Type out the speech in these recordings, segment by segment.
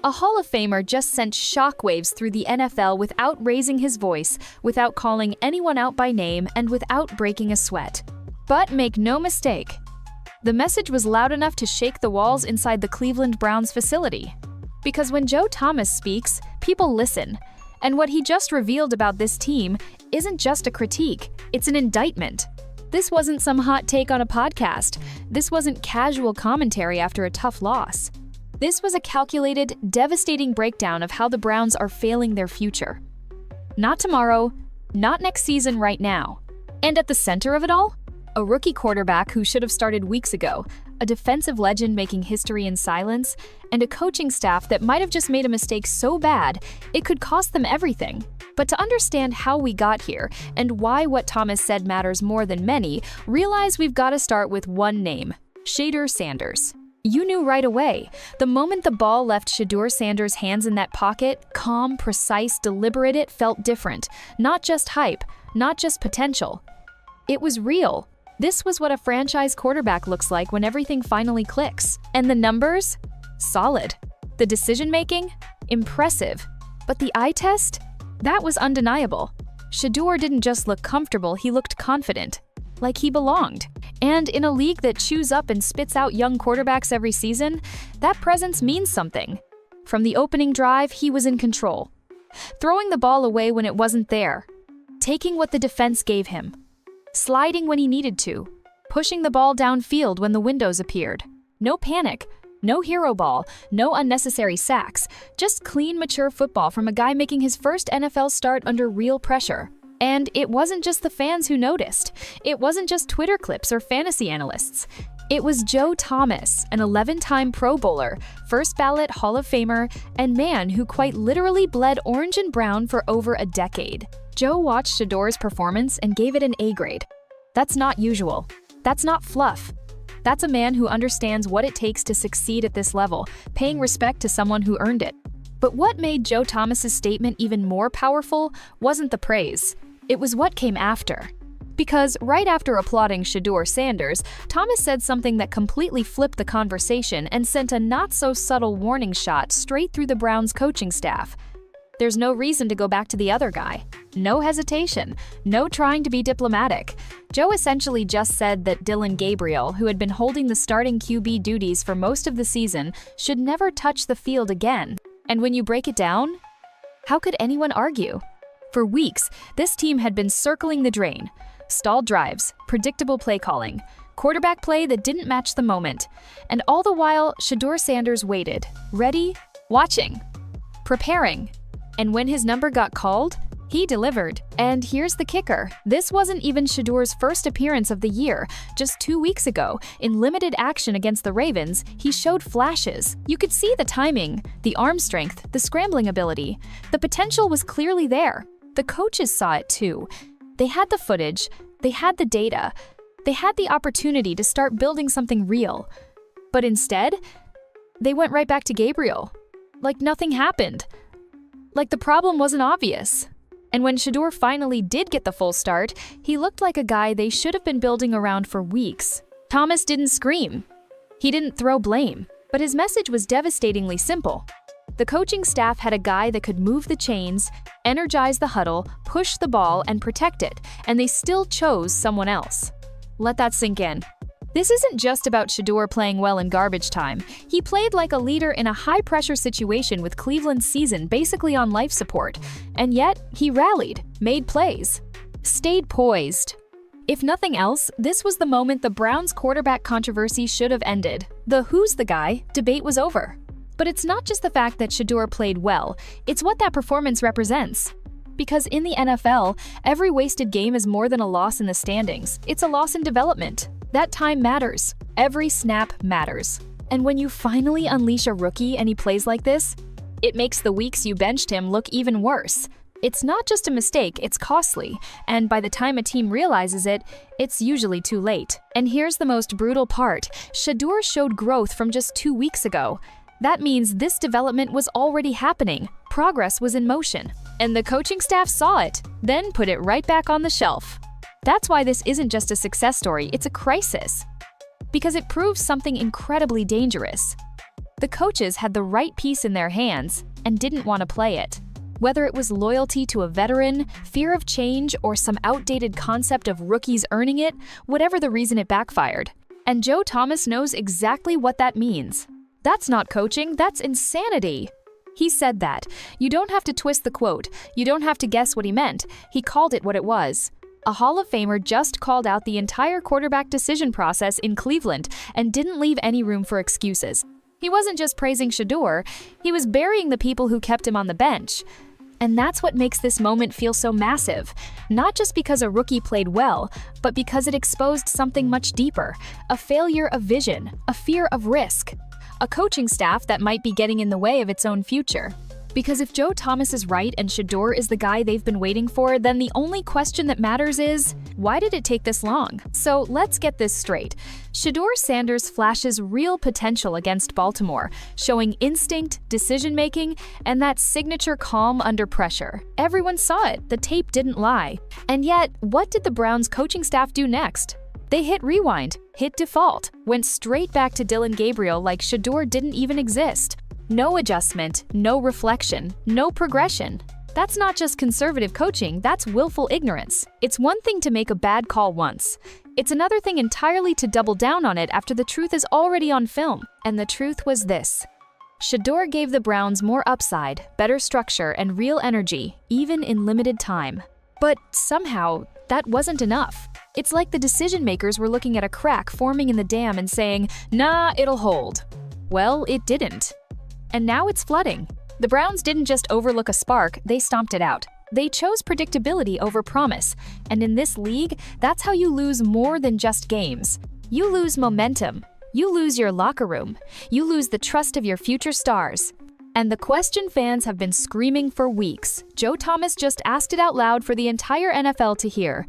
A Hall of Famer just sent shockwaves through the NFL without raising his voice, without calling anyone out by name, and without breaking a sweat. But make no mistake, the message was loud enough to shake the walls inside the Cleveland Browns facility. Because when Joe Thomas speaks, people listen. And what he just revealed about this team isn't just a critique, it's an indictment. This wasn't some hot take on a podcast. This wasn't casual commentary after a tough loss. This was a calculated, devastating breakdown of how the Browns are failing their future. Not tomorrow, not next season, right now. And at the center of it all, a rookie quarterback who should have started weeks ago, a defensive legend making history in silence, and a coaching staff that might have just made a mistake so bad it could cost them everything. But to understand how we got here and why what Thomas said matters more than many, realize we've got to start with one name: Shadour Sanders. You knew right away. The moment the ball left Shadour Sanders' hands in that pocket, calm, precise, deliberate, it felt different. Not just hype, not just potential. It was real. This was what a franchise quarterback looks like when everything finally clicks. And the numbers? Solid. The decision-making? Impressive. But the eye test? That was undeniable. Shadour didn't just look comfortable, he looked confident. Like he belonged. And in a league that chews up and spits out young quarterbacks every season, that presence means something. From the opening drive, he was in control. Throwing the ball away when it wasn't there. Taking what the defense gave him. Sliding when he needed to. Pushing the ball downfield when the windows appeared. No panic. No hero ball, no unnecessary sacks, just clean, mature football from a guy making his first NFL start under real pressure. And it wasn't just the fans who noticed. It wasn't just Twitter clips or fantasy analysts. It was Joe Thomas, an 11-time Pro Bowler, first ballot Hall of Famer, and man who quite literally bled orange and brown for over a decade. Joe watched Shadour's performance and gave it an A grade. That's not usual. That's not fluff. That's a man who understands what it takes to succeed at this level, paying respect to someone who earned it. But what made Joe Thomas's statement even more powerful wasn't the praise. It was what came after. Because right after applauding Shadour Sanders, Thomas said something that completely flipped the conversation and sent a not-so-subtle warning shot straight through the Browns' coaching staff. There's no reason to go back to the other guy. No hesitation. No trying to be diplomatic. Joe essentially just said that Dillon Gabriel, who had been holding the starting QB duties for most of the season, should never touch the field again. And when you break it down, how could anyone argue? For weeks, this team had been circling the drain. Stalled drives, predictable play calling, quarterback play that didn't match the moment. And all the while, Shadour Sanders waited, ready, watching, preparing. And when his number got called, he delivered. And here's the kicker. This wasn't even Shadour's first appearance of the year. Just 2 weeks ago, in limited action against the Ravens, he showed flashes. You could see the timing, the arm strength, the scrambling ability. The potential was clearly there. The coaches saw it too. They had the footage, they had the data, they had the opportunity to start building something real. But instead, they went right back to Gabriel. Like nothing happened. Like the problem wasn't obvious. And when Shadour finally did get the full start, he looked like a guy they should have been building around for weeks. Thomas didn't scream. He didn't throw blame. But his message was devastatingly simple. The coaching staff had a guy that could move the chains, energize the huddle, push the ball, and protect it, and they still chose someone else. Let that sink in. This isn't just about Shadour playing well in garbage time. He played like a leader in a high-pressure situation with Cleveland's season basically on life support. And yet, he rallied, made plays, stayed poised. If nothing else, this was the moment the Browns' quarterback controversy should have ended. The "who's the guy" debate was over. But it's not just the fact that Shadour played well, it's what that performance represents. Because in the NFL, every wasted game is more than a loss in the standings. It's a loss in development. That time matters. Every snap matters. And when you finally unleash a rookie and he plays like this, it makes the weeks you benched him look even worse. It's not just a mistake, it's costly. And by the time a team realizes it, it's usually too late. And here's the most brutal part. Shadour showed growth from just 2 weeks ago. That means this development was already happening. Progress was in motion. And the coaching staff saw it, then put it right back on the shelf. That's why this isn't just a success story, it's a crisis. Because it proves something incredibly dangerous. The coaches had the right piece in their hands and didn't want to play it. Whether it was loyalty to a veteran, fear of change, or some outdated concept of rookies earning it, whatever the reason it backfired. And Joe Thomas knows exactly what that means. That's not coaching, that's insanity. He said that. You don't have to twist the quote. You don't have to guess what he meant. He called it what it was. A Hall of Famer just called out the entire quarterback decision process in Cleveland and didn't leave any room for excuses. He wasn't just praising Shadour, he was burying the people who kept him on the bench. And that's what makes this moment feel so massive. Not just because a rookie played well, but because it exposed something much deeper. A failure of vision, a fear of risk. A coaching staff that might be getting in the way of its own future. Because if Joe Thomas is right and Shadour is the guy they've been waiting for, then the only question that matters is, why did it take this long? So let's get this straight. Shadour Sanders flashes real potential against Baltimore, showing instinct, decision-making, and that signature calm under pressure. Everyone saw it, the tape didn't lie. And yet, what did the Browns coaching staff do next? They hit rewind, hit default, went straight back to Dillon Gabriel like Shadour didn't even exist. No adjustment, no reflection, no progression. That's not just conservative coaching, that's willful ignorance. It's one thing to make a bad call once. It's another thing entirely to double down on it after the truth is already on film. And the truth was this. Shadour gave the Browns more upside, better structure, and real energy, even in limited time. But somehow, that wasn't enough. It's like the decision makers were looking at a crack forming in the dam and saying, "Nah, it'll hold." Well, it didn't. And now it's flooding. The Browns didn't just overlook a spark, they stomped it out. They chose predictability over promise. And in this league, that's how you lose more than just games. You lose momentum. You lose your locker room. You lose the trust of your future stars. And the question fans have been screaming for weeks. Joe Thomas just asked it out loud for the entire NFL to hear.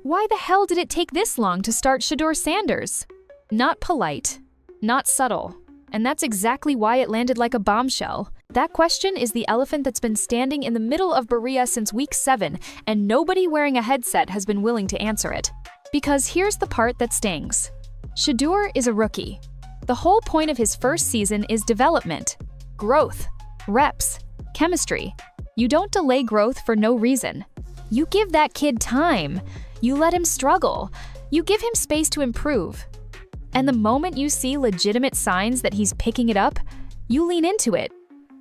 Why the hell did it take this long to start Shadour Sanders? Not polite, not subtle. And that's exactly why it landed like a bombshell. That question is the elephant that's been standing in the middle of Berea since week 7, and nobody wearing a headset has been willing to answer it. Because here's the part that stings. Shadour is a rookie. The whole point of his first season is development, growth, reps, chemistry. You don't delay growth for no reason. You give that kid time. You let him struggle. You give him space to improve. And the moment you see legitimate signs that he's picking it up, you lean into it.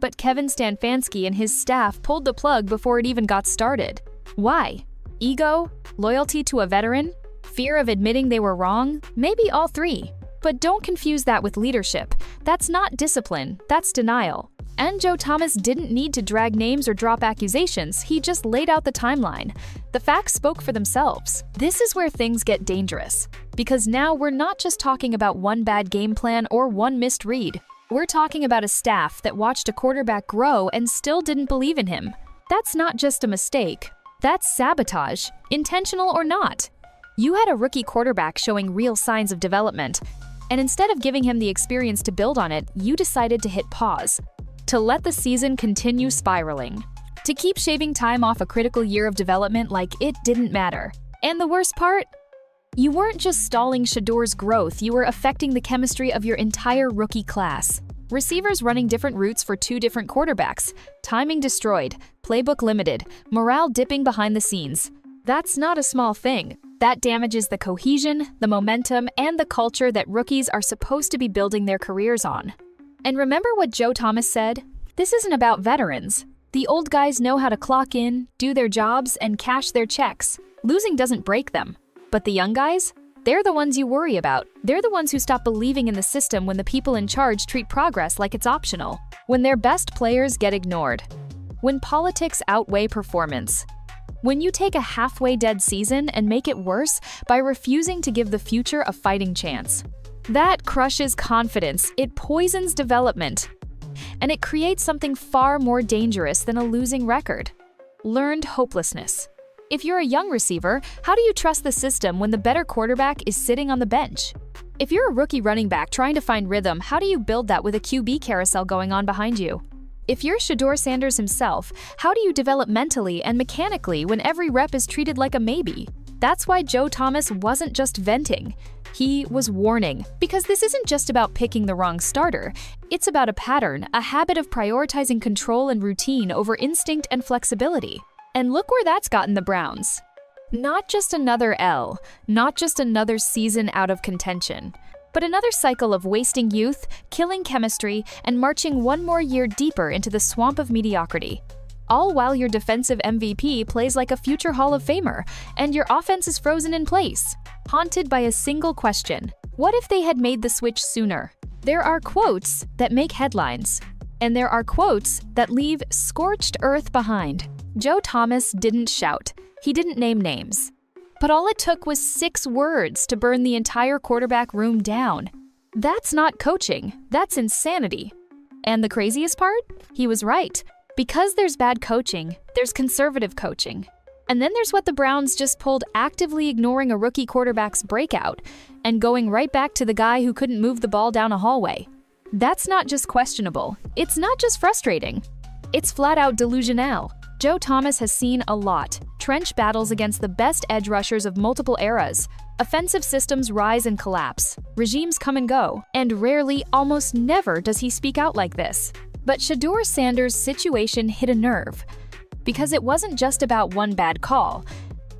But Kevin Stefanski and his staff pulled the plug before it even got started. Why? Ego? Loyalty to a veteran? Fear of admitting they were wrong? Maybe all three. But don't confuse that with leadership. That's not discipline, that's denial. And Joe Thomas didn't need to drag names or drop accusations, he just laid out the timeline. The facts spoke for themselves. This is where things get dangerous. Because now we're not just talking about one bad game plan or one missed read. We're talking about a staff that watched a quarterback grow and still didn't believe in him. That's not just a mistake. That's sabotage, intentional or not. You had a rookie quarterback showing real signs of development, and instead of giving him the experience to build on it, you decided to hit pause. To let the season continue spiraling. To keep shaving time off a critical year of development like it didn't matter. And the worst part? You weren't just stalling Shadour's growth, you were affecting the chemistry of your entire rookie class. Receivers running different routes for 2 different quarterbacks, timing destroyed, playbook limited, morale dipping behind the scenes. That's not a small thing. That damages the cohesion, the momentum, and the culture that rookies are supposed to be building their careers on. And remember what Joe Thomas said? This isn't about veterans. The old guys know how to clock in, do their jobs, and cash their checks. Losing doesn't break them. But the young guys? They're the ones you worry about. They're the ones who stop believing in the system when the people in charge treat progress like it's optional. When their best players get ignored. When politics outweigh performance. When you take a halfway dead season and make it worse by refusing to give the future a fighting chance. That crushes confidence, it poisons development, and it creates something far more dangerous than a losing record. Learned hopelessness. If you're a young receiver, how do you trust the system when the better quarterback is sitting on the bench? If you're a rookie running back trying to find rhythm, how do you build that with a QB carousel going on behind you? If you're Shadour Sanders himself, how do you develop mentally and mechanically when every rep is treated like a maybe? That's why Joe Thomas wasn't just venting. He was warning, because this isn't just about picking the wrong starter. It's about a pattern, a habit of prioritizing control and routine over instinct and flexibility. And look where that's gotten the Browns. Not just another L, not just another season out of contention, but another cycle of wasting youth, killing chemistry, and marching one more year deeper into the swamp of mediocrity. All while your defensive MVP plays like a future Hall of Famer, and your offense is frozen in place, haunted by a single question: what if they had made the switch sooner? There are quotes that make headlines, and there are quotes that leave scorched earth behind. Joe Thomas didn't shout. He didn't name names. But all it took was 6 words to burn the entire quarterback room down. That's not coaching, that's insanity. And the craziest part? He was right. Because there's bad coaching, there's conservative coaching. And then there's what the Browns just pulled, actively ignoring a rookie quarterback's breakout and going right back to the guy who couldn't move the ball down a hallway. That's not just questionable. It's not just frustrating. It's flat out delusional. Joe Thomas has seen a lot. Trench battles against the best edge rushers of multiple eras. Offensive systems rise and collapse. Regimes come and go. And rarely, almost never, does he speak out like this. But Shadour Sanders' situation hit a nerve. Because it wasn't just about one bad call.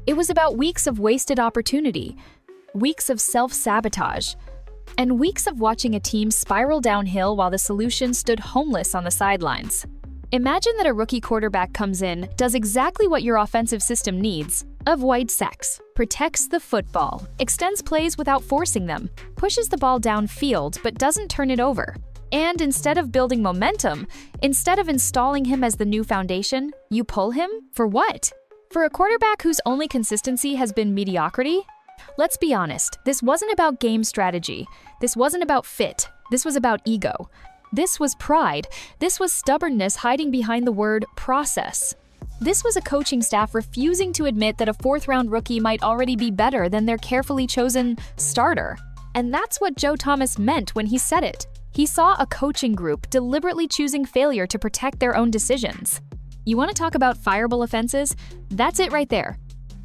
It was about weeks of wasted opportunity. Weeks of self-sabotage. And weeks of watching a team spiral downhill while the solution stood homeless on the sidelines. Imagine that a rookie quarterback comes in, does exactly what your offensive system needs, avoids sacks, protects the football, extends plays without forcing them, pushes the ball downfield but doesn't turn it over. And instead of building momentum, instead of installing him as the new foundation, you pull him? For what? For a quarterback whose only consistency has been mediocrity? Let's be honest, this wasn't about game strategy. This wasn't about fit. This was about ego. This was pride. This was stubbornness hiding behind the word process. This was a coaching staff refusing to admit that a 4th-round rookie might already be better than their carefully chosen starter. And that's what Joe Thomas meant when he said it. He saw a coaching group deliberately choosing failure to protect their own decisions. You want to talk about fireable offenses? That's it right there.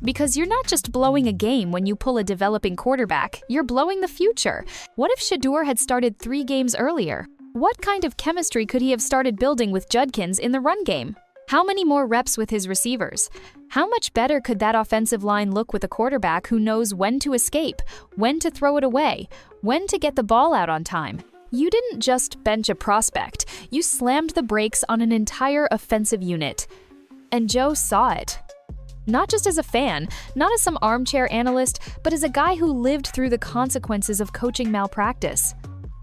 Because you're not just blowing a game when you pull a developing quarterback, you're blowing the future. What if Shadour had started 3 games earlier? What kind of chemistry could he have started building with Judkins in the run game? How many more reps with his receivers? How much better could that offensive line look with a quarterback who knows when to escape, when to throw it away, when to get the ball out on time? You didn't just bench a prospect, you slammed the brakes on an entire offensive unit. And Joe saw it. Not just as a fan, not as some armchair analyst, but as a guy who lived through the consequences of coaching malpractice.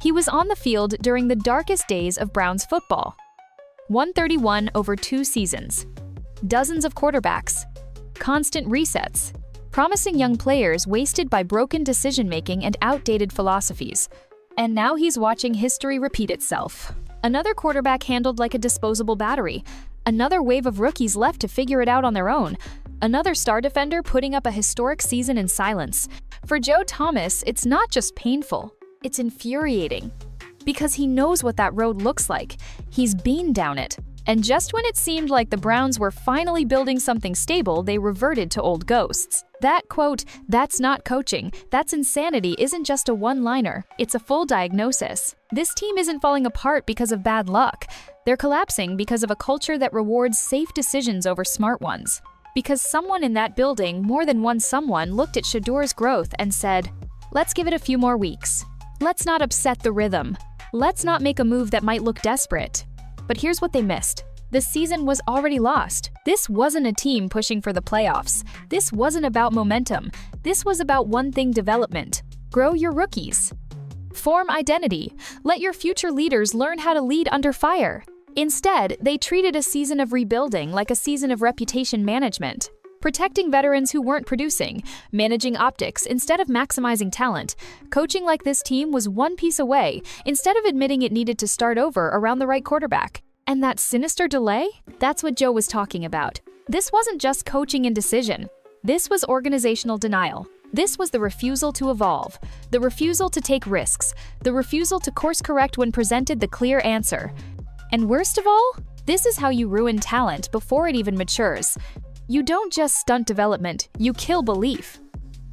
He was on the field during the darkest days of Browns football. 131 over 2 seasons. Dozens of quarterbacks. Constant resets. Promising young players wasted by broken decision-making and outdated philosophies. And now he's watching history repeat itself. Another quarterback handled like a disposable battery. Another wave of rookies left to figure it out on their own. Another star defender putting up a historic season in silence. For Joe Thomas, it's not just painful. It's infuriating. Because he knows what that road looks like. He's been down it. And just when it seemed like the Browns were finally building something stable, they reverted to old ghosts. That quote, "That's not coaching, that's insanity," isn't just a one-liner. It's a full diagnosis. This team isn't falling apart because of bad luck. They're collapsing because of a culture that rewards safe decisions over smart ones. Because someone in that building, more than one someone, looked at Shadour's growth and said, "Let's give it a few more weeks. Let's not upset the rhythm. Let's not make a move that might look desperate." But here's what they missed. The season was already lost. This wasn't a team pushing for the playoffs. This wasn't about momentum. This was about one thing: development. Grow your rookies. Form identity. Let your future leaders learn how to lead under fire. Instead, they treated a season of rebuilding like a season of reputation management. Protecting veterans who weren't producing, managing optics instead of maximizing talent. Coaching like this team was one piece away, instead of admitting it needed to start over around the right quarterback. And that sinister delay? That's what Joe was talking about. This wasn't just coaching indecision. This was organizational denial. This was the refusal to evolve, the refusal to take risks, the refusal to course correct when presented the clear answer. And worst of all, this is how you ruin talent before it even matures. You don't just stunt development, you kill belief.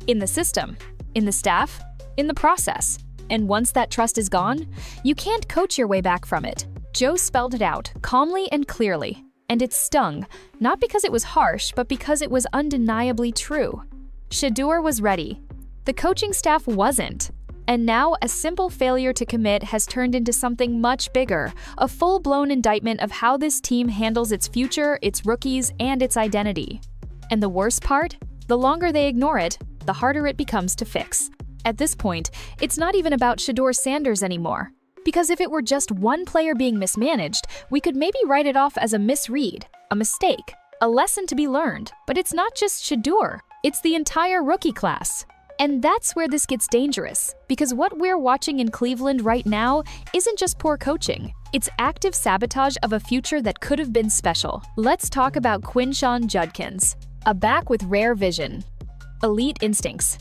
In the system, in the staff, in the process. And once that trust is gone, you can't coach your way back from it. Joe spelled it out, calmly and clearly. And it stung, not because it was harsh, but because it was undeniably true. Shadour was ready. The coaching staff wasn't. And now a simple failure to commit has turned into something much bigger, a full-blown indictment of how this team handles its future, its rookies, and its identity. And the worst part? The longer they ignore it, the harder it becomes to fix. At this point, it's not even about Shadour Sanders anymore. Because if it were just one player being mismanaged, we could maybe write it off as a misread, a mistake, a lesson to be learned. But it's not just Shadour, it's the entire rookie class. And that's where this gets dangerous, because what we're watching in Cleveland right now isn't just poor coaching. It's active sabotage of a future that could have been special. Let's talk about Quinshon Judkins, a back with rare vision, elite instincts,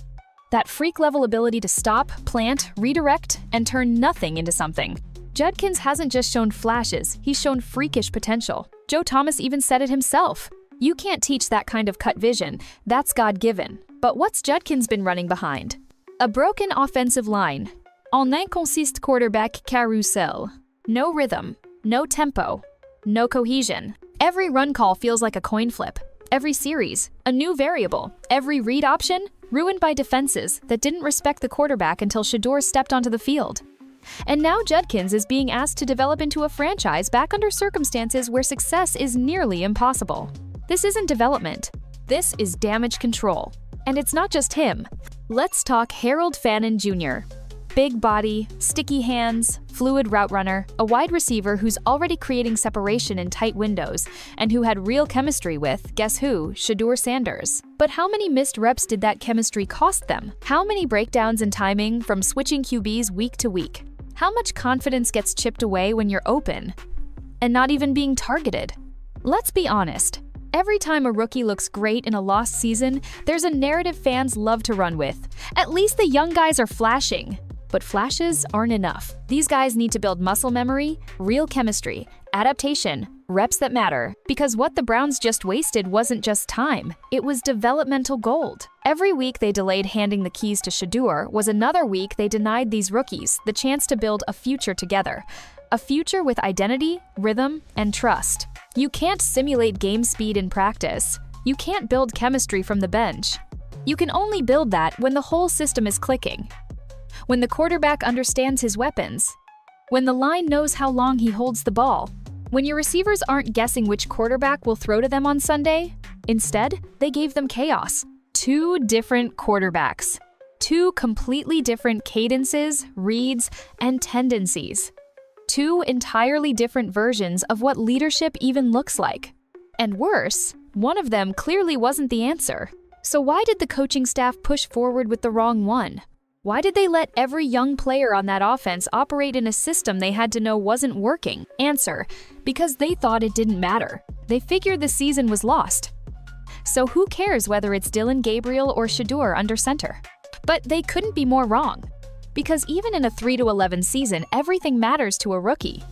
that freak-level ability to stop, plant, redirect, and turn nothing into something. Judkins hasn't just shown flashes, he's shown freakish potential. Joe Thomas even said it himself. You can't teach that kind of cut vision, that's God-given. But what's Judkins been running behind? A broken offensive line. En inconsistent quarterback carousel. No rhythm, no tempo, no cohesion. Every run call feels like a coin flip. Every series, a new variable. Every read option, ruined by defenses that didn't respect the quarterback until Shadour stepped onto the field. And now Judkins is being asked to develop into a franchise back under circumstances where success is nearly impossible. This isn't development. This is damage control. And it's not just him. Let's talk Harold Fannon Jr. Big body, sticky hands, fluid route runner, a wide receiver who's already creating separation in tight windows, and who had real chemistry with, guess who, Shadour Sanders. But how many missed reps did that chemistry cost them? How many breakdowns in timing from switching QBs week to week? How much confidence gets chipped away when you're open and not even being targeted? Let's be honest. Every time a rookie looks great in a lost season, there's a narrative fans love to run with. At least the young guys are flashing. But flashes aren't enough. These guys need to build muscle memory, real chemistry, adaptation, reps that matter. Because what the Browns just wasted wasn't just time, it was developmental gold. Every week they delayed handing the keys to Shadour was another week they denied these rookies the chance to build a future together. A future with identity, rhythm, and trust. You can't simulate game speed in practice. You can't build chemistry from the bench. You can only build that when the whole system is clicking. When the quarterback understands his weapons. When the line knows how long he holds the ball. When your receivers aren't guessing which quarterback will throw to them on Sunday. Instead, they gave them chaos. Two different quarterbacks. Two completely different cadences, reads, and tendencies. Two entirely different versions of what leadership even looks like. And worse, one of them clearly wasn't the answer. So why did the coaching staff push forward with the wrong one? Why did they let every young player on that offense operate in a system they had to know wasn't working? Answer: because they thought it didn't matter. They figured the season was lost. So who cares whether it's Dillon Gabriel or Shadour under center? But they couldn't be more wrong. Because even in a 3-11 season, everything matters to a rookie.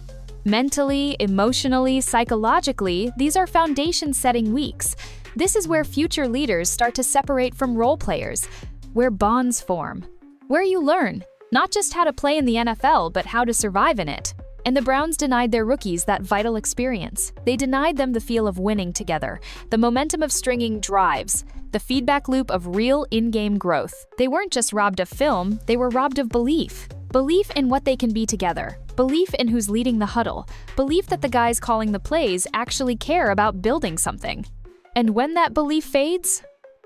Mentally, emotionally, psychologically, these are foundation-setting weeks. This is where future leaders start to separate from role players, where bonds form, where you learn, not just how to play in the NFL, but how to survive in it. And the Browns denied their rookies that vital experience. They denied them the feel of winning together, the momentum of stringing drives, the feedback loop of real in-game growth. They weren't just robbed of film, they were robbed of belief. Belief in what they can be together. Belief in who's leading the huddle. Belief that the guys calling the plays actually care about building something. And when that belief fades,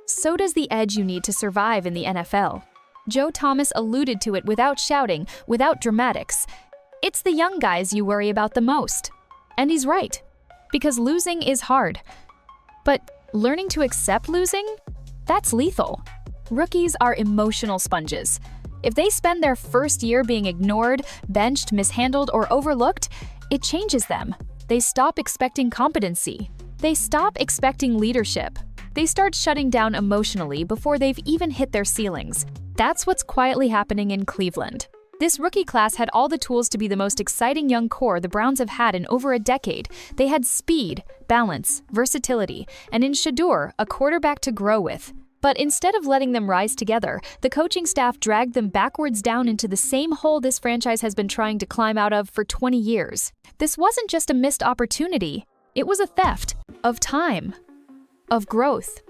so does the edge you need to survive in the NFL. Joe Thomas alluded to it without shouting, without dramatics. It's the young guys you worry about the most. And he's right. Because losing is hard. But learning to accept losing? That's lethal. Rookies are emotional sponges. If they spend their first year being ignored, benched, mishandled, or overlooked, it changes them. They stop expecting competency. They stop expecting leadership. They start shutting down emotionally before they've even hit their ceilings. That's what's quietly happening in Cleveland. This rookie class had all the tools to be the most exciting young core the Browns have had in over a decade. They had speed, balance, versatility, and in Shadour, a quarterback to grow with. But instead of letting them rise together, the coaching staff dragged them backwards down into the same hole this franchise has been trying to climb out of for 20 years. This wasn't just a missed opportunity. It was a theft of time, of growth,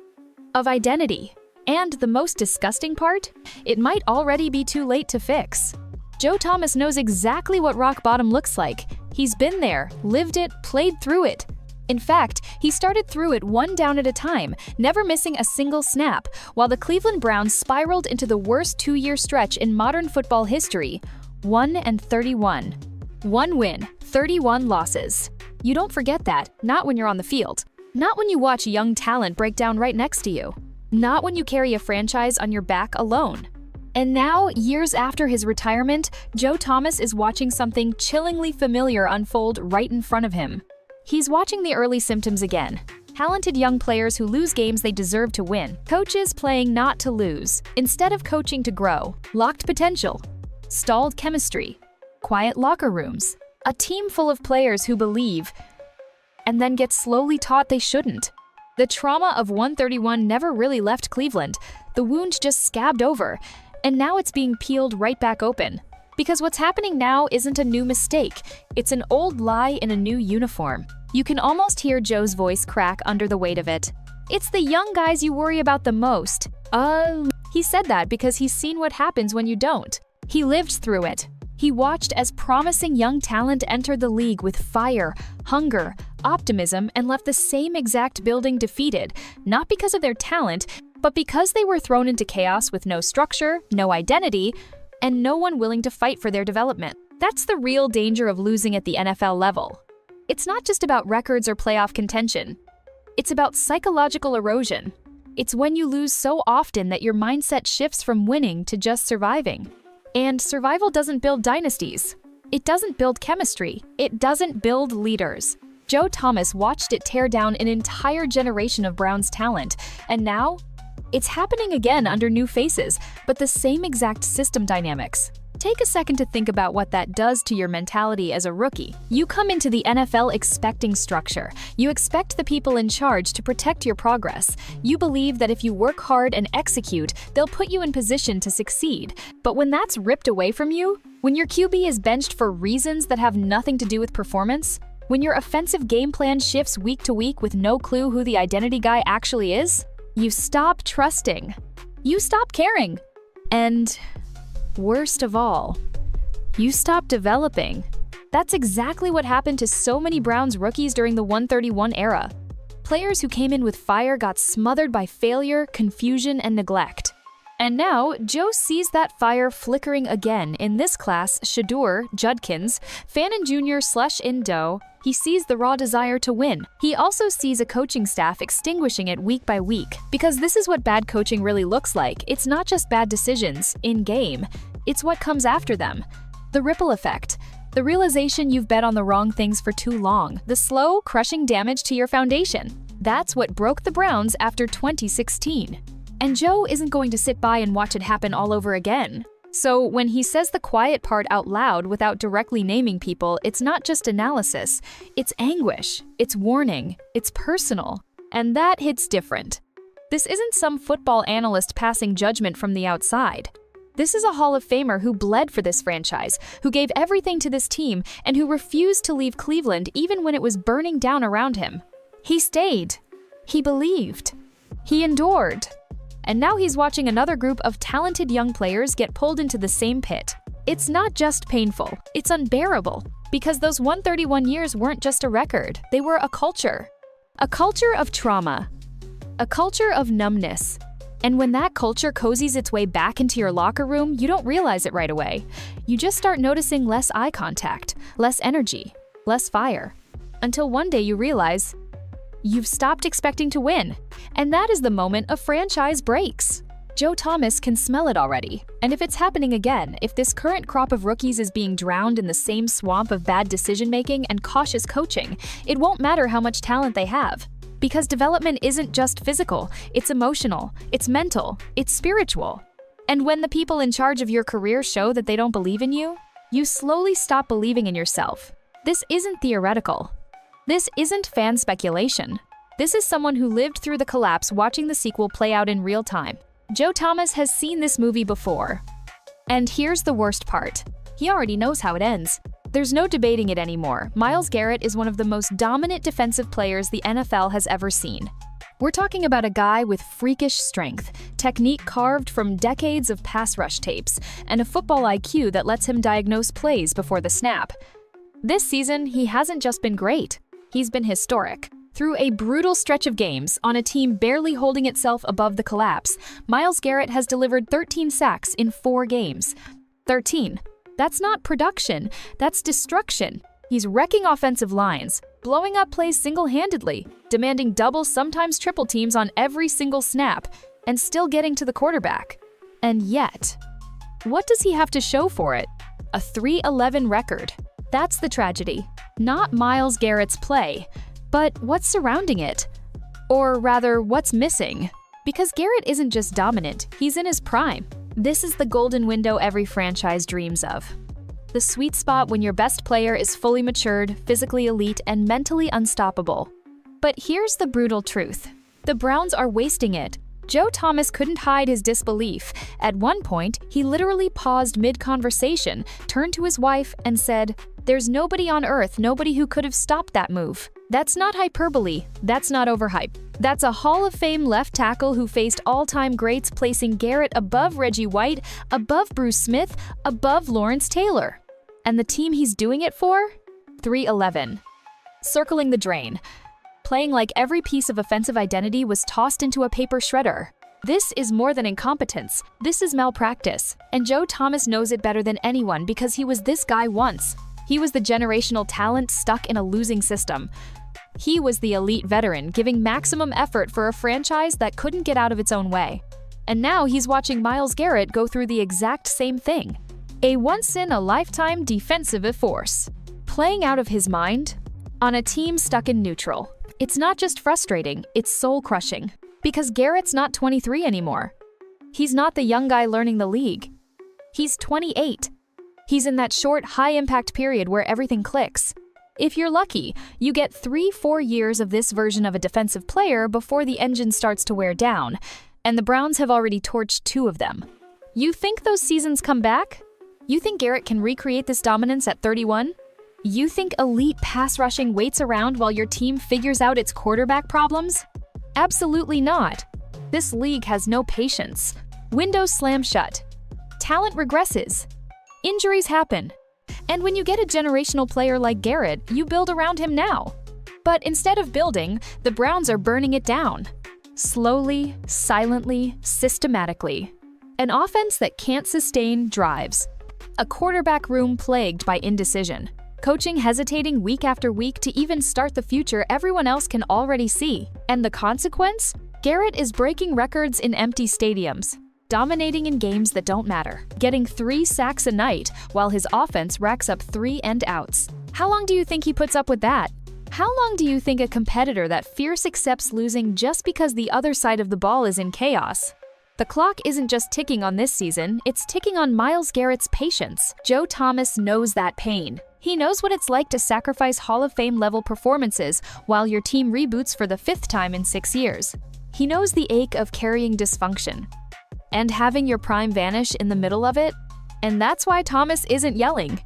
of identity. And the most disgusting part? It might already be too late to fix. Joe Thomas knows exactly what rock bottom looks like. He's been there, lived it, played through it. In fact, he started through it one down at a time, never missing a single snap, while the Cleveland Browns spiraled into the worst two-year stretch in modern football history, 1-31. 1 win, 31 losses. You don't forget that, not when you're on the field. Not when you watch young talent break down right next to you. Not when you carry a franchise on your back alone. And now, years after his retirement, Joe Thomas is watching something chillingly familiar unfold right in front of him. He's watching the early symptoms again. Talented young players who lose games they deserve to win. Coaches playing not to lose, instead of coaching to grow. Locked potential. Stalled chemistry. Quiet locker rooms. A team full of players who believe and then get slowly taught they shouldn't. The trauma of 131 never really left Cleveland. The wound just scabbed over, and now it's being peeled right back open. Because what's happening now isn't a new mistake, it's an old lie in a new uniform. You can almost hear Joe's voice crack under the weight of it. It's the young guys you worry about the most. He said that because he's seen what happens when you don't. He lived through it. He watched as promising young talent entered the league with fire, hunger, optimism, and left the same exact building defeated, not because of their talent, but because they were thrown into chaos with no structure, no identity, and no one willing to fight for their development. That's the real danger of losing at the NFL level. It's not just about records or playoff contention. It's about psychological erosion. It's when you lose so often that your mindset shifts from winning to just surviving. And survival doesn't build dynasties. It doesn't build chemistry. It doesn't build leaders. Joe Thomas watched it tear down an entire generation of Browns talent, and now it's happening again under new faces, but the same exact system dynamics. Take a second to think about what that does to your mentality as a rookie. You come into the NFL expecting structure. You expect the people in charge to protect your progress. You believe that if you work hard and execute, they'll put you in position to succeed. But when that's ripped away from you, when your QB is benched for reasons that have nothing to do with performance, when your offensive game plan shifts week to week with no clue who the identity guy actually is, you stop trusting. You stop caring. And worst of all, you stop developing. That's exactly what happened to so many Browns rookies during the 131 era. Players who came in with fire got smothered by failure, confusion, and neglect. And now, Joe sees that fire flickering again in this class. Shadour, Judkins, Fannon Jr. /Indo. He sees the raw desire to win. He also sees a coaching staff extinguishing it week by week. Because this is what bad coaching really looks like. It's not just bad decisions in-game. It's what comes after them. The ripple effect. The realization you've bet on the wrong things for too long. The slow, crushing damage to your foundation. That's what broke the Browns after 2016. And Joe isn't going to sit by and watch it happen all over again. So when he says the quiet part out loud without directly naming people, it's not just analysis. It's anguish. It's warning. It's personal. And that hits different. This isn't some football analyst passing judgment from the outside. This is a Hall of Famer who bled for this franchise, who gave everything to this team, and who refused to leave Cleveland even when it was burning down around him. He stayed. He believed. He endured. And now he's watching another group of talented young players get pulled into the same pit. It's not just painful, it's unbearable. Because those 131 years weren't just a record, they were a culture. A culture of trauma. A culture of numbness. And when that culture cozies its way back into your locker room, you don't realize it right away. You just start noticing less eye contact, less energy, less fire. Until one day you realize you've stopped expecting to win. And that is the moment a franchise breaks. Joe Thomas can smell it already. And if it's happening again, if this current crop of rookies is being drowned in the same swamp of bad decision-making and cautious coaching, it won't matter how much talent they have. Because development isn't just physical, it's emotional, it's mental, it's spiritual. And when the people in charge of your career show that they don't believe in you, you slowly stop believing in yourself. This isn't theoretical. This isn't fan speculation. This is someone who lived through the collapse watching the sequel play out in real time. Joe Thomas has seen this movie before. And here's the worst part. He already knows how it ends. There's no debating it anymore. Myles Garrett is one of the most dominant defensive players the NFL has ever seen. We're talking about a guy with freakish strength, technique carved from decades of pass rush tapes, and a football IQ that lets him diagnose plays before the snap. This season, he hasn't just been great. He's been historic. Through a brutal stretch of games, on a team barely holding itself above the collapse, Myles Garrett has delivered 13 sacks in 4 games. 13. That's not production, that's destruction. He's wrecking offensive lines, blowing up plays single-handedly, demanding double, sometimes triple teams on every single snap, and still getting to the quarterback. And yet, what does he have to show for it? A 3-11 record. That's the tragedy. Not Myles Garrett's play, but what's surrounding it? Or rather, what's missing? Because Garrett isn't just dominant, he's in his prime. This is the golden window every franchise dreams of. The sweet spot when your best player is fully matured, physically elite, and mentally unstoppable. But here's the brutal truth. The Browns are wasting it. Joe Thomas couldn't hide his disbelief. At one point, he literally paused mid-conversation, turned to his wife, and said, "There's nobody on earth, nobody who could have stopped that move." That's not hyperbole. That's not overhype. That's a Hall of Fame left tackle who faced all-time greats, placing Garrett above Reggie White, above Bruce Smith, above Lawrence Taylor. And the team he's doing it for? 3-11. Circling the drain. Playing like every piece of offensive identity was tossed into a paper shredder. This is more than incompetence. This is malpractice. And Joe Thomas knows it better than anyone because he was this guy once. He was the generational talent stuck in a losing system. He was the elite veteran giving maximum effort for a franchise that couldn't get out of its own way. And now he's watching Myles Garrett go through the exact same thing. A once-in-a-lifetime defensive force. Playing out of his mind on a team stuck in neutral. It's not just frustrating, it's soul-crushing. Because Garrett's not 23 anymore. He's not the young guy learning the league. He's 28. He's in that short, high-impact period where everything clicks. If you're lucky, you get 3-4 years of this version of a defensive player before the engine starts to wear down, and the Browns have already torched 2 of them. You think those seasons come back? You think Garrett can recreate this dominance at 31? You think elite pass rushing waits around while your team figures out its quarterback problems? Absolutely not. This league has no patience. Windows slam shut. Talent regresses. Injuries happen. And when you get a generational player like Garrett, you build around him now. But instead of building, the Browns are burning it down. Slowly, silently, systematically. An offense that can't sustain drives. A quarterback room plagued by indecision. Coaching hesitating week after week to even start the future everyone else can already see. And the consequence? Garrett is breaking records in empty stadiums. Dominating in games that don't matter, getting 3 sacks a night while his offense racks up 3 and outs. How long do you think he puts up with that? How long do you think a competitor that fierce accepts losing just because the other side of the ball is in chaos? The clock isn't just ticking on this season, it's ticking on Myles Garrett's patience. Joe Thomas knows that pain. He knows what it's like to sacrifice Hall of Fame level performances while your team reboots for the 5th time in 6 years. He knows the ache of carrying dysfunction and having your prime vanish in the middle of it. And that's why Thomas isn't yelling.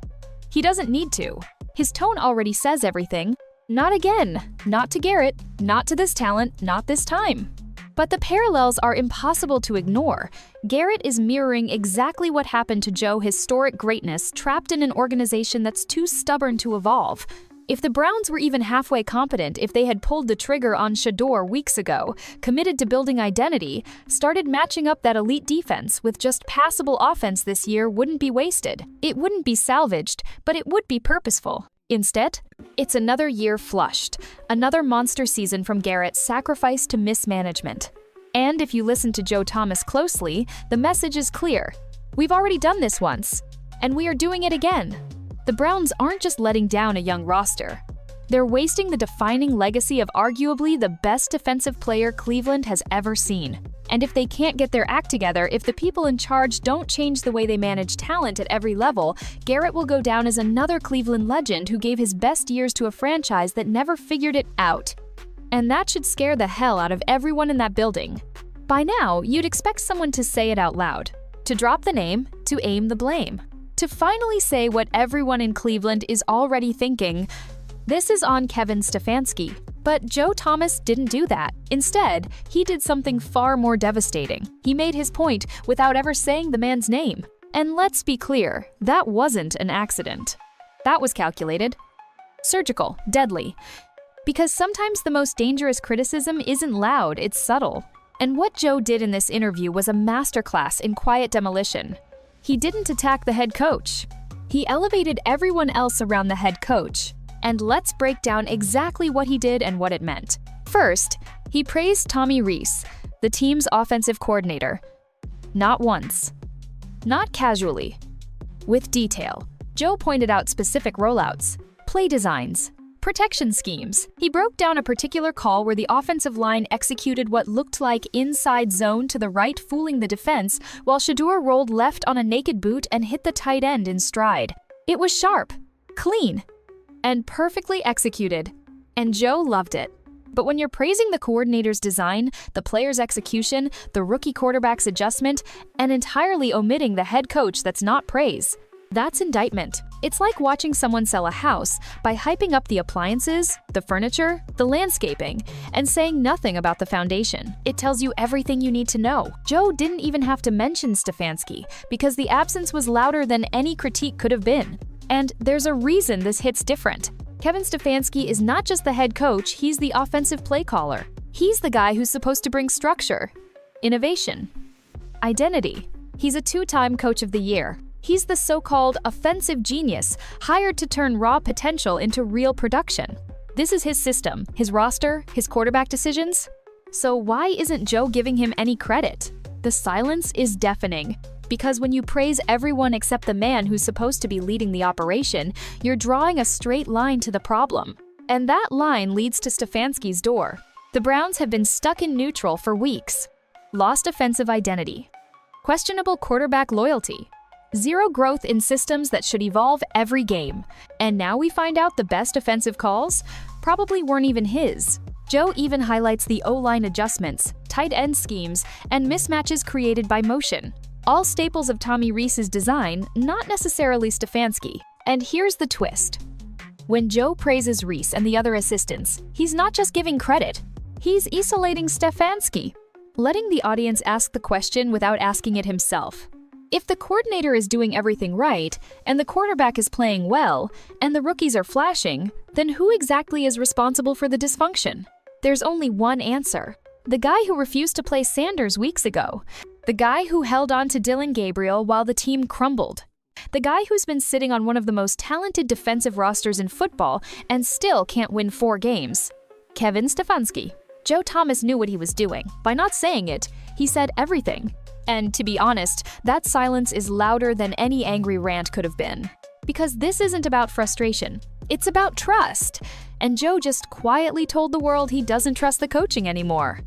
He doesn't need to. His tone already says everything. Not again. Not to Garrett. Not to this talent. Not this time. But the parallels are impossible to ignore. Garrett is mirroring exactly what happened to Joe's historic greatness trapped in an organization that's too stubborn to evolve. If the Browns were even halfway competent, if they had pulled the trigger on Shadour weeks ago, committed to building identity, started matching up that elite defense with just passable offense this year wouldn't be wasted. It wouldn't be salvaged, but it would be purposeful. Instead, it's another year flushed, another monster season from Garrett sacrificed to mismanagement. And if you listen to Joe Thomas closely, the message is clear. We've already done this once, and we are doing it again. The Browns aren't just letting down a young roster. They're wasting the defining legacy of arguably the best defensive player Cleveland has ever seen. And if they can't get their act together, if the people in charge don't change the way they manage talent at every level, Garrett will go down as another Cleveland legend who gave his best years to a franchise that never figured it out. And that should scare the hell out of everyone in that building. By now, you'd expect someone to say it out loud, to drop the name, to aim the blame, to finally say what everyone in Cleveland is already thinking: this is on Kevin Stefanski. But Joe Thomas didn't do that. Instead, he did something far more devastating. He made his point without ever saying the man's name. And let's be clear, that wasn't an accident. That was calculated. Surgical, deadly. Because sometimes the most dangerous criticism isn't loud, it's subtle. And what Joe did in this interview was a masterclass in quiet demolition. He didn't attack the head coach. He elevated everyone else around the head coach. And let's break down exactly what he did and what it meant. First, he praised Tommy Rees, the team's offensive coordinator. Not once. Not casually. With detail. Joe pointed out specific rollouts, play designs, protection schemes. He broke down a particular call where the offensive line executed what looked like inside zone to the right, fooling the defense, while Shadour rolled left on a naked boot and hit the tight end in stride. It was sharp, clean, and perfectly executed, and Joe loved it. But when you're praising the coordinator's design, the player's execution, the rookie quarterback's adjustment, and entirely omitting the head coach, that's not praise. That's indictment. It's like watching someone sell a house by hyping up the appliances, the furniture, the landscaping, and saying nothing about the foundation. It tells you everything you need to know. Joe didn't even have to mention Stefanski because the absence was louder than any critique could have been. And there's a reason this hits different. Kevin Stefanski is not just the head coach, he's the offensive play caller. He's the guy who's supposed to bring structure, innovation, identity. He's a two-time Coach of the Year. He's the so-called offensive genius, hired to turn raw potential into real production. This is his system, his roster, his quarterback decisions. So why isn't Joe giving him any credit? The silence is deafening. Because when you praise everyone except the man who's supposed to be leading the operation, you're drawing a straight line to the problem. And that line leads to Stefanski's door. The Browns have been stuck in neutral for weeks. Lost offensive identity. Questionable quarterback loyalty. Zero growth in systems that should evolve every game. And now we find out the best offensive calls probably weren't even his. Joe even highlights the O-line adjustments, tight end schemes, and mismatches created by motion. All staples of Tommy Rees's design, not necessarily Stefanski. And here's the twist. When Joe praises Rees and the other assistants, he's not just giving credit. He's isolating Stefanski, letting the audience ask the question without asking it himself. If the coordinator is doing everything right, and the quarterback is playing well, and the rookies are flashing, then who exactly is responsible for the dysfunction? There's only one answer. The guy who refused to play Sanders weeks ago. The guy who held on to Dillon Gabriel while the team crumbled. The guy who's been sitting on one of the most talented defensive rosters in football and still can't win 4 games. Kevin Stefanski. Joe Thomas knew what he was doing. By not saying it, he said everything. And to be honest, that silence is louder than any angry rant could have been. Because this isn't about frustration. It's about trust. And Joe just quietly told the world he doesn't trust the coaching anymore.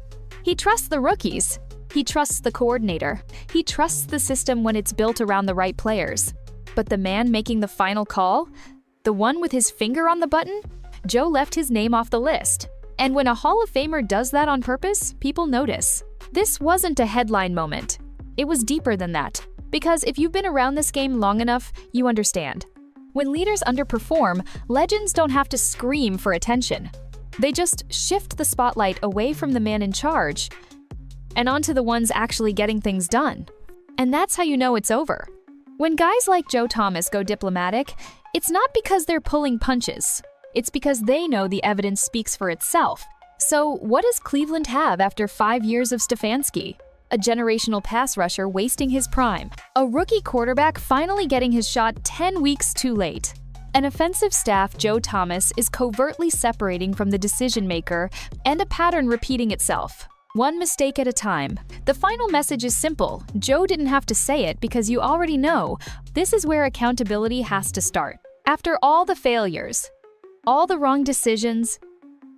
He trusts the rookies. He trusts the coordinator. He trusts the system when it's built around the right players. But the man making the final call? The one with his finger on the button? Joe left his name off the list. And when a Hall of Famer does that on purpose, people notice. This wasn't a headline moment. It was deeper than that. Because if you've been around this game long enough, you understand. When leaders underperform, legends don't have to scream for attention. They just shift the spotlight away from the man in charge and onto the ones actually getting things done. And that's how you know it's over. When guys like Joe Thomas go diplomatic, it's not because they're pulling punches. It's because they know the evidence speaks for itself. So what does Cleveland have after 5 years of Stefanski? A generational pass rusher wasting his prime. A rookie quarterback finally getting his shot 10 weeks too late. An offensive staff Joe Thomas is covertly separating from the decision maker, and a pattern repeating itself. One mistake at a time. The final message is simple. Joe didn't have to say it because you already know. This is where accountability has to start. After all the failures, all the wrong decisions,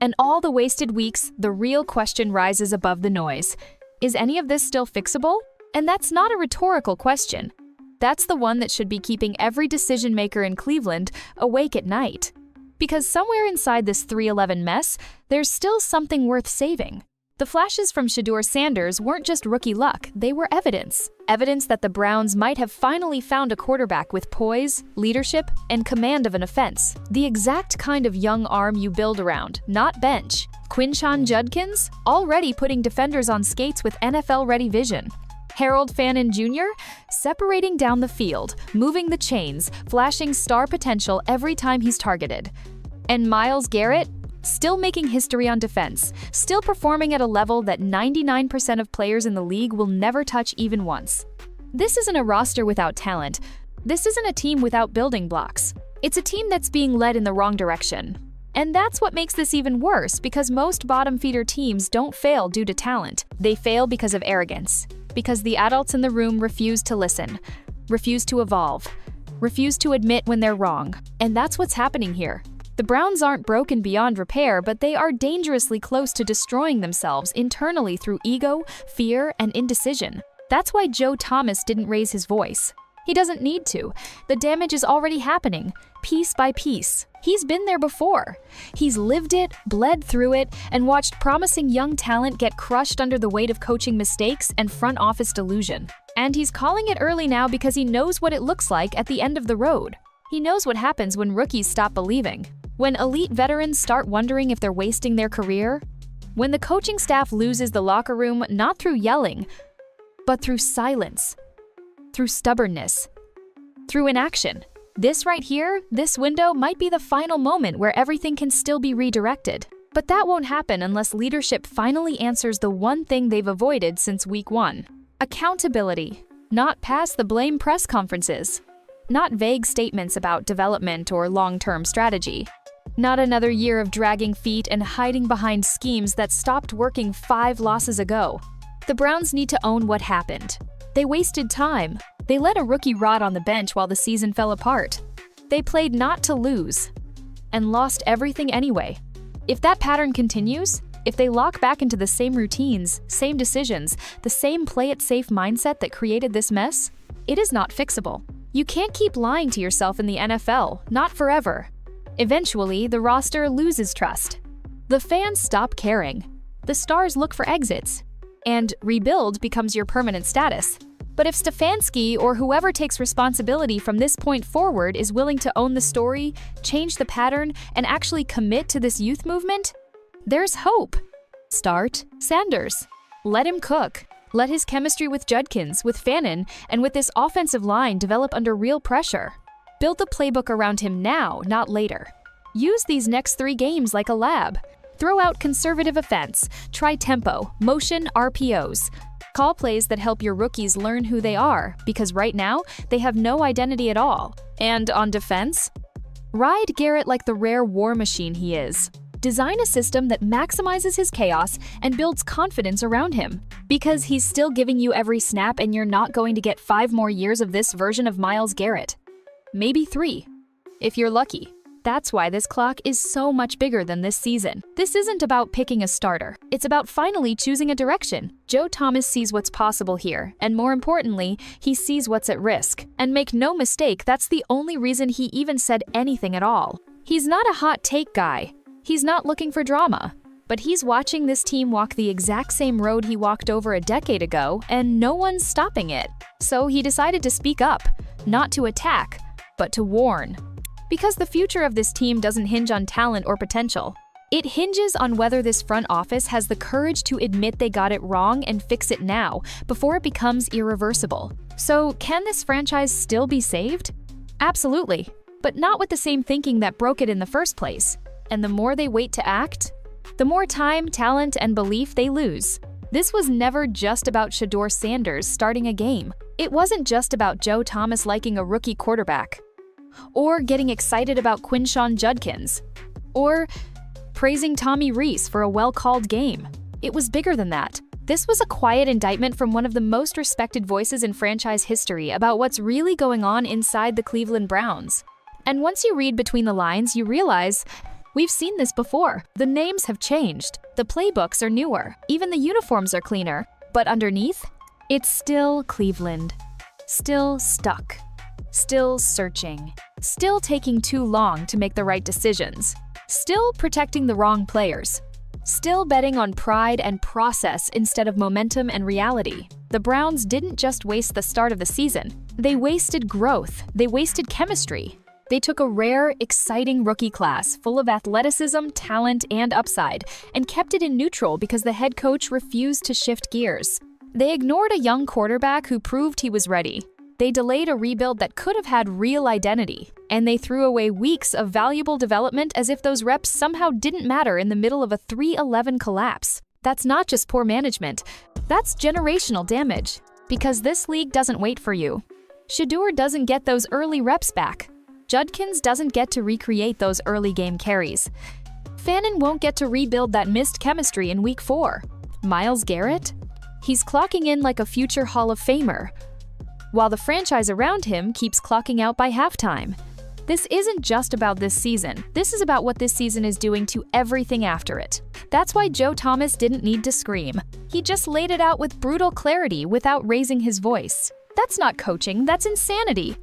and all the wasted weeks, the real question rises above the noise. Is any of this still fixable? And that's not a rhetorical question. That's the one that should be keeping every decision maker in Cleveland awake at night. Because somewhere inside this 311 mess, there's still something worth saving. The flashes from Shadour Sanders weren't just rookie luck, they were evidence. Evidence that the Browns might have finally found a quarterback with poise, leadership, and command of an offense. The exact kind of young arm you build around, not bench. Quinshon Judkins, already putting defenders on skates with NFL-ready vision. Harold Fannon Jr., separating down the field, moving the chains, flashing star potential every time he's targeted. And Myles Garrett, still making history on defense, still performing at a level that 99% of players in the league will never touch even once. This isn't a roster without talent. This isn't a team without building blocks. It's a team that's being led in the wrong direction. And that's what makes this even worse, because most bottom-feeder teams don't fail due to talent. They fail because of arrogance. Because the adults in the room refuse to listen, refuse to evolve, refuse to admit when they're wrong. And that's what's happening here. The Browns aren't broken beyond repair, but they are dangerously close to destroying themselves internally through ego, fear, and indecision. That's why Joe Thomas didn't raise his voice. He doesn't need to. The damage is already happening, piece by piece. He's been there before. He's lived it, bled through it, and watched promising young talent get crushed under the weight of coaching mistakes and front office delusion. And he's calling it early now because he knows what it looks like at the end of the road. He knows what happens when rookies stop believing. When elite veterans start wondering if they're wasting their career. When the coaching staff loses the locker room not through yelling, but through silence, through stubbornness, through inaction. This right here, this window, might be the final moment where everything can still be redirected. But that won't happen unless leadership finally answers the one thing they've avoided since week 1. Accountability. Not pass the blame press conferences. Not vague statements about development or long-term strategy. Not another year of dragging feet and hiding behind schemes that stopped working 5 losses ago. The Browns need to own what happened. They wasted time. They let a rookie rot on the bench while the season fell apart. They played not to lose and lost everything anyway. If that pattern continues, if they lock back into the same routines, same decisions, the same play-it-safe mindset that created this mess, it is not fixable. You can't keep lying to yourself in the NFL, not forever. Eventually, the roster loses trust. The fans stop caring. The stars look for exits. And rebuild becomes your permanent status. But if Stefanski or whoever takes responsibility from this point forward is willing to own the story, change the pattern, and actually commit to this youth movement, there's hope. Start Sanders. Let him cook. Let his chemistry with Judkins, with Fannon, and with this offensive line develop under real pressure. Build the playbook around him now, not later. Use these next 3 games like a lab. Throw out conservative offense, try tempo, motion, RPOs. Call plays that help your rookies learn who they are, because right now, they have no identity at all. And on defense? Ride Garrett like the rare war machine he is. Design a system that maximizes his chaos and builds confidence around him. Because he's still giving you every snap and you're not going to get 5 more years of this version of Myles Garrett. Maybe 3, if you're lucky. That's why this clock is so much bigger than this season. This isn't about picking a starter. It's about finally choosing a direction. Joe Thomas sees what's possible here, and more importantly, he sees what's at risk. And make no mistake, that's the only reason he even said anything at all. He's not a hot take guy. He's not looking for drama. But he's watching this team walk the exact same road he walked over a decade ago, and no one's stopping it. So he decided to speak up, not to attack, but to warn. Because the future of this team doesn't hinge on talent or potential. It hinges on whether this front office has the courage to admit they got it wrong and fix it now, before it becomes irreversible. So, can this franchise still be saved? Absolutely, but not with the same thinking that broke it in the first place. And the more they wait to act, the more time, talent, and belief they lose. This was never just about Shadour Sanders starting a game. It wasn't just about Joe Thomas liking a rookie quarterback, or getting excited about Quinshon Judkins, or praising Tommy Rees for a well-called game. It was bigger than that. This was a quiet indictment from one of the most respected voices in franchise history about what's really going on inside the Cleveland Browns. And once you read between the lines, you realize We've seen this before. The names have changed. The playbooks are newer. Even the uniforms are cleaner. But underneath, it's still Cleveland. Still stuck. Still searching. Still taking too long to make the right decisions. Still protecting the wrong players. Still betting on pride and process instead of momentum and reality. The Browns didn't just waste the start of the season. They wasted growth. They wasted chemistry. They took a rare, exciting rookie class full of athleticism, talent, and upside, and kept it in neutral because the head coach refused to shift gears. They ignored a young quarterback who proved he was ready. They delayed a rebuild that could have had real identity, and they threw away weeks of valuable development as if those reps somehow didn't matter in the middle of a 3-11 collapse. That's not just poor management, that's generational damage, because this league doesn't wait for you. Shadour doesn't get those early reps back. Judkins doesn't get to recreate those early game carries. Fannon won't get to rebuild that missed chemistry in week 4. Myles Garrett? He's clocking in like a future Hall of Famer, while the franchise around him keeps clocking out by halftime. This isn't just about this season. This is about what this season is doing to everything after it. That's why Joe Thomas didn't need to scream. He just laid it out with brutal clarity without raising his voice. That's not coaching, that's insanity.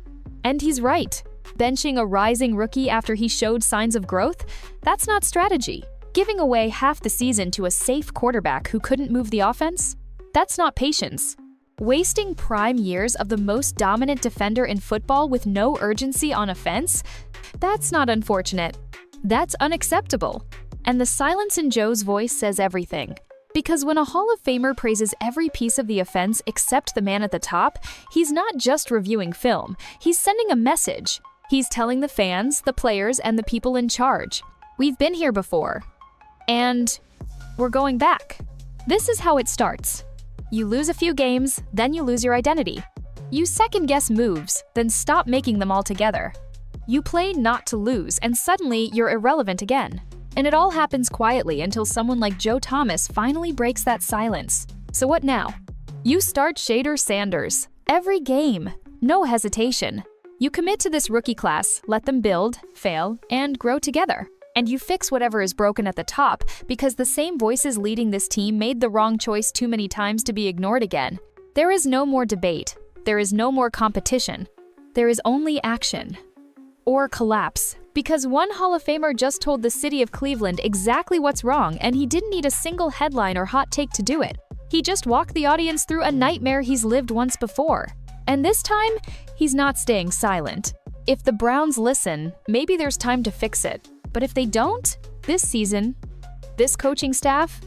And he's right. Benching a rising rookie after he showed signs of growth? That's not strategy. Giving away half the season to a safe quarterback who couldn't move the offense? That's not patience. Wasting prime years of the most dominant defender in football with no urgency on offense? That's not unfortunate. That's unacceptable. And the silence in Joe's voice says everything. Because when a Hall of Famer praises every piece of the offense except the man at the top, he's not just reviewing film, he's sending a message. He's telling the fans, the players, and the people in charge, we've been here before. And we're going back. This is how it starts. You lose a few games, then you lose your identity. You second-guess moves, then stop making them altogether. You play not to lose, and suddenly you're irrelevant again. And it all happens quietly until someone like Joe Thomas finally breaks that silence. So what now? You start Shadour Sanders. Every game. No hesitation. You commit to this rookie class, let them build, fail, and grow together. And you fix whatever is broken at the top because the same voices leading this team made the wrong choice too many times to be ignored again. There is no more debate. There is no more competition. There is only action. Or collapse. Because one Hall of Famer just told the city of Cleveland exactly what's wrong, and he didn't need a single headline or hot take to do it. He just walked the audience through a nightmare he's lived once before. And this time, he's not staying silent. If the Browns listen, maybe there's time to fix it. But if they don't, this season, this coaching staff,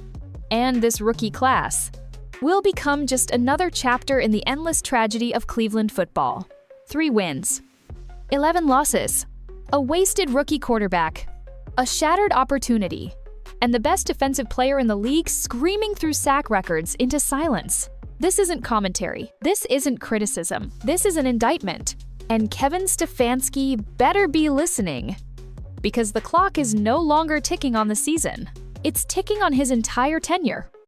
and this rookie class will become just another chapter in the endless tragedy of Cleveland football. 3 wins, 11 losses, a wasted rookie quarterback, a shattered opportunity, and the best defensive player in the league screaming through sack records into silence. This isn't commentary. This isn't criticism. This is an indictment. And Kevin Stefanski better be listening. Because the clock is no longer ticking on the season. It's ticking on his entire tenure.